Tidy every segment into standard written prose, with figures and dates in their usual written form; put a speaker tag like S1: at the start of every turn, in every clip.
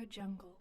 S1: Jungle.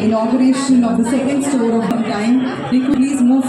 S2: Inauguration of the second store of the time. We could please move.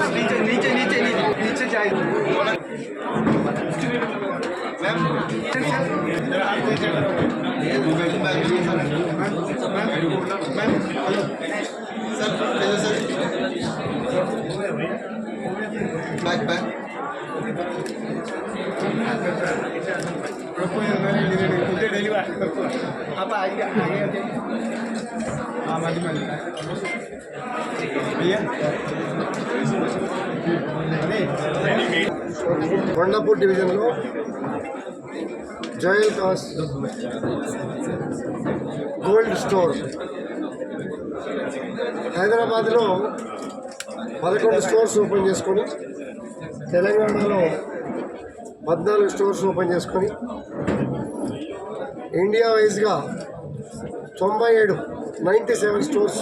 S1: नीचे नीचे नीचे नीचे नीचे जाए बैक बैक डेली आप आगे आगे हाँ मधी मधी भैया కొండాపూర్ డివిజన్లో జోయల్ కాస్ గోల్డ్ స్టోర్ హైదరాబాద్లో 11 స్టోర్స్ ఓపెన్ చేసుకొని తెలంగాణలో 14 స్టోర్స్ ఓపెన్ చేసుకొని ఇండియా వైజ్గా 97 స్టోర్స్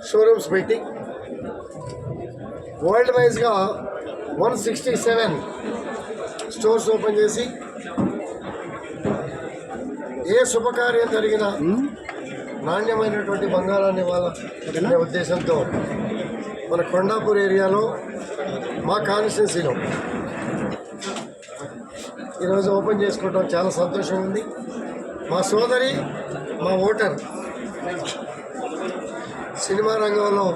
S1: షోరూమ్స్ పెట్టి వరల్డ్ వైజ్గా 167 స్టోర్స్ ఓపెన్ చేసి ఏ శుభకార్యం జరిగినా నాణ్యమైనటువంటి బంగారాన్ని ఇవ్వాలనే ఉద్దేశంతో మన కొండాపూర్ ఏరియాలో మా కాన్స్టిట్యున్సీలో ఈరోజు ఓపెన్ చేసుకోవడం చాలా సంతోషం ఉంది. మా సోదరి మా ఓటర్ సినిమా రంగంలో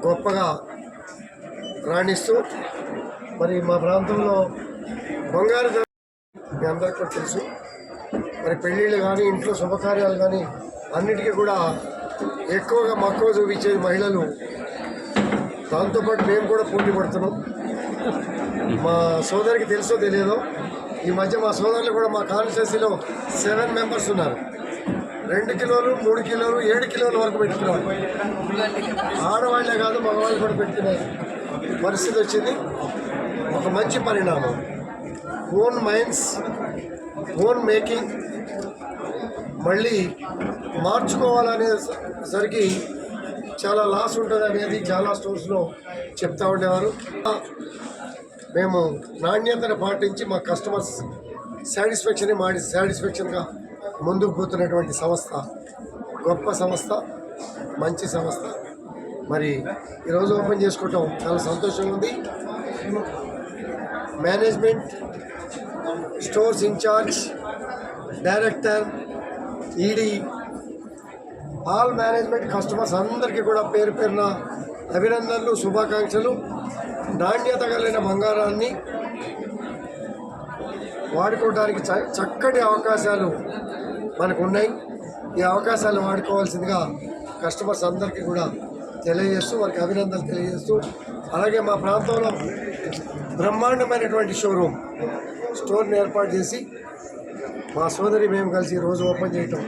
S1: గొప్పగా రాణిస్తూ మరి మా ప్రాంతంలో బంగారు మీ అందరికీ కూడా తెలుసు. మరి పెళ్ళిళ్ళు కానీ ఇంట్లో శుభకార్యాలు కానీ అన్నిటికీ కూడా ఎక్కువగా మక్కువ చూపించేది మహిళలు. దాంతోపాటు మేము కూడా పోటీ పడుతున్నాం. మా సోదరికి తెలుసో తెలియదో ఈ మధ్య మా సోదరులు కూడా మా కాన్స్టిట్యున్సీలో 7 మెంబర్స్ ఉన్నారు. 2 కిలోలు 3 కిలోలు 7 కిలోల వరకు పెట్టుకున్నారు. ఆడవాళ్లే కాదు మగవాళ్ళు కూడా పెట్టుకునే పరిస్థితి వచ్చింది. ఒక మంచి పరిణామం. ఓన్ మైన్స్ ఓన్ మేకింగ్ మళ్ళీ మార్చుకోవాలనేసరికి చాలా లాస్ ఉంటుంది అనేది చాలా స్టోర్స్లో చెప్తూ ఉండేవారు. మేము నాణ్యతను పాటించి మా కస్టమర్స్ సాటిస్ఫాక్షన్గా ముందుకు పోతున్నటువంటి సంస్థ, గొప్ప సంస్థ, మంచి సంస్థ. మరి ఈరోజు ఓపెన్ చేసుకోవటం చాలా సంతోషంగా ఉంది. Management, stores in charge, director, ED, all management, customers అందరికీ కూడా పేరు పేరున అభినందనలు, శుభాకాంక్షలు. నాణ్యత కలిగిన బంగారాన్ని వాడుకోవడానికి చక్కటి అవకాశాలు మనకు ఉన్నాయి. ఈ అవకాశాలు వాడుకోవాల్సిందిగా కస్టమర్స్ అందరికీ కూడా తెలియజేస్తూ వారికి అభినందనలు తెలియజేస్తూ, అలాగే మా ప్రాంతంలో బ్రహ్మాండమైనటువంటి స్టోర్ని ఏర్పాటు చేసి మా సోదరి మేము కలిసి రోజు ఓపెన్ చేయటం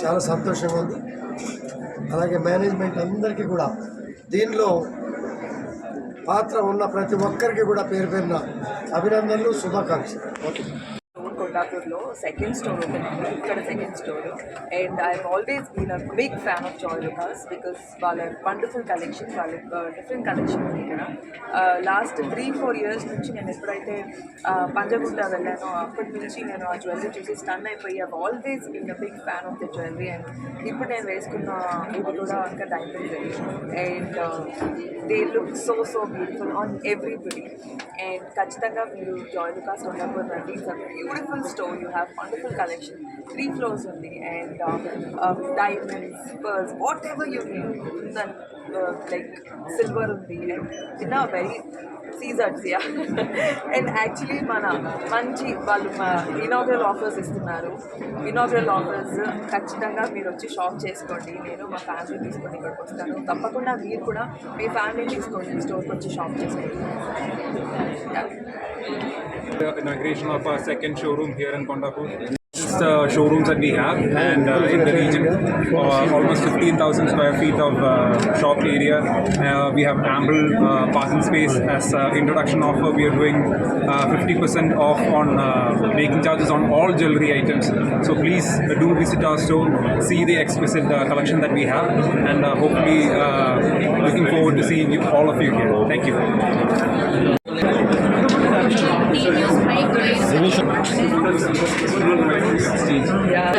S1: చాలా సంతోషంగా ఉంది. అలాగే మేనేజ్మెంట్ అందరికీ కూడా దీనిలో పాత్ర ఉన్న ప్రతి ఒక్కరికి కూడా పేరు పేరున అభినందనలు, శుభాకాంక్షలు. ఓకే.
S3: కొండాపూర్లో సెకండ్ స్టోర్ ఓపెన్ అయింది. ఇక్కడ second store. And I always been a big fan of Joyalukkas because వాళ్ళ వండర్ఫుల్ కలెక్షన్, వాళ్ళ డిఫరెంట్ కలెక్షన్ ఉంది ఇక్కడ. లాస్ట్ 3-4 ఇయర్స్ నుంచి నేను ఎప్పుడైతే పంజగుట్ట వెళ్ళానో అప్పటి నుంచి నేను ఆ జ్యువెలరీ చూసి స్టన్ అయిపోయి I always been a big fan of the jewellery. And ఇప్పుడు నేను వేసుకున్న ఇది కూడా ఇంకా diamond and they look so beautiful on everybody. And ఖచ్చితంగా మీరు జాయ్ లుకాస్ కొండాపూర్ రండి. It's a beautiful store. You have wonderful collection. 3 floors ఉంది. And diamonds, pearls, whatever you need, like silver ఉంది. And in a very seizures yeah and actually మన మంచి వాళ్ళు inaugural offers ఇస్తున్నారు. Inaugural offers ఖచ్చితంగా మీరు వచ్చి షాప్ చేసుకోండి. నేను మా ఫ్యామిలీ తీసుకొని ఇక్కడికి వస్తాను. తప్పకుండా మీరు కూడా మీ ఫ్యామిలీ తీసుకోండి, స్టోర్కి వచ్చి షాప్ చేసుకోండి.
S4: The inauguration of our second showroom here in Kondapur. This is the showrooms that we have, and in the region, almost 15,000 square feet of shop area. We have ample parking space. As introduction offer, we are doing 50% off on making charges on all jewelry items. So please do visit our store, see the exquisite collection that we have, and hopefully looking forward to seeing you, all of you here. Thank you.
S3: Yeah.